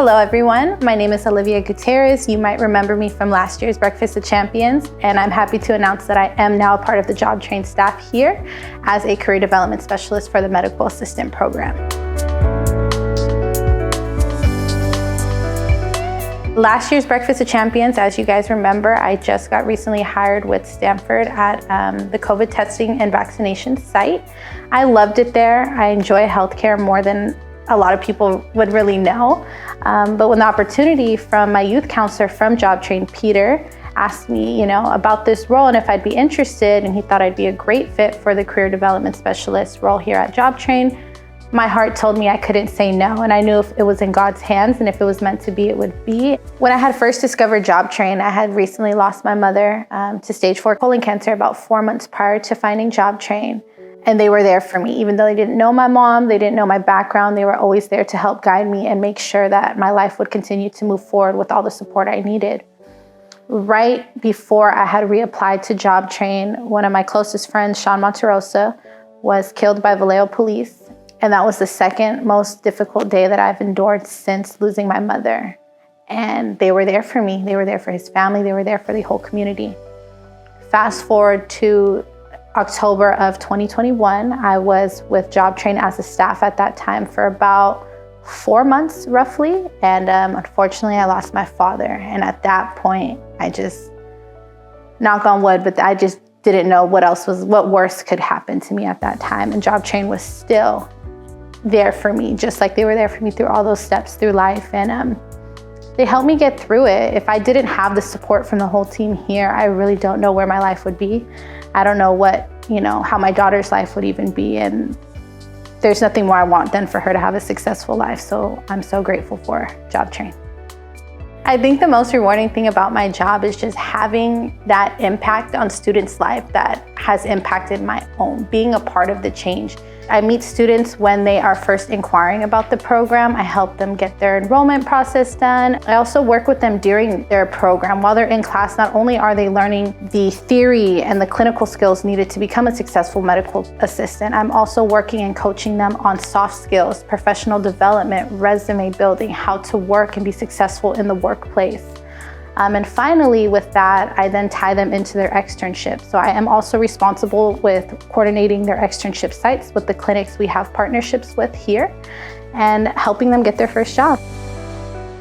Hello everyone, my name is Olivia Gutierrez. You might remember me from last year's Breakfast of Champions, and I'm happy to announce that I am now a part of the JobTrain staff here as a career development specialist for the medical assistant program. Last year's Breakfast of Champions, as you guys remember, I just got recently hired with Stanford at the COVID testing and vaccination site. I loved it there. I enjoy healthcare more than a lot of people would really know. But when the opportunity from my youth counselor from JobTrain, Peter, asked me, about this role and if I'd be interested, and he thought I'd be a great fit for the career development specialist role here at JobTrain, my heart told me I couldn't say no, and I knew if it was in God's hands and if it was meant to be, it would be. When I had first discovered JobTrain, I had recently lost my mother to stage 4 colon cancer about 4 months prior to finding JobTrain. And they were there for me. Even though they didn't know my mom, they didn't know my background, they were always there to help guide me and make sure that my life would continue to move forward with all the support I needed. Right before I had reapplied to JobTrain, one of my closest friends, Sean Monterosa, was killed by Vallejo police. And that was the second most difficult day that I've endured since losing my mother. And they were there for me. They were there for his family. They were there for the whole community. Fast forward to October of 2021, I was with JobTrain as a staff at that time for about 4 months roughly. And unfortunately, I lost my father. And at that point, I just, knock on wood, but I just didn't know what worse could happen to me at that time. And JobTrain was still there for me, just like they were there for me through all those steps through life. And they helped me get through it. If I didn't have the support from the whole team here, I really don't know where my life would be. I don't know how my daughter's life would even be. And there's nothing more I want than for her to have a successful life. So I'm so grateful for JobTrain. I think the most rewarding thing about my job is just having that impact on students' life that has impacted my own, being a part of the change. I meet students when they are first inquiring about the program. I help them get their enrollment process done. I also work with them during their program. While they're in class, not only are they learning the theory and the clinical skills needed to become a successful medical assistant, I'm also working and coaching them on soft skills, professional development, resume building, how to work and be successful in the workplace. And finally, with that, I then tie them into their externship. So I am also responsible with coordinating their externship sites with the clinics we have partnerships with here and helping them get their first job.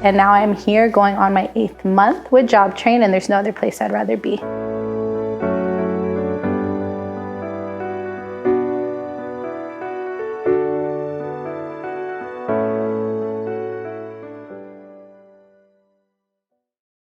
And now I'm here going on my 8th month with JobTrain, and there's no other place I'd rather be.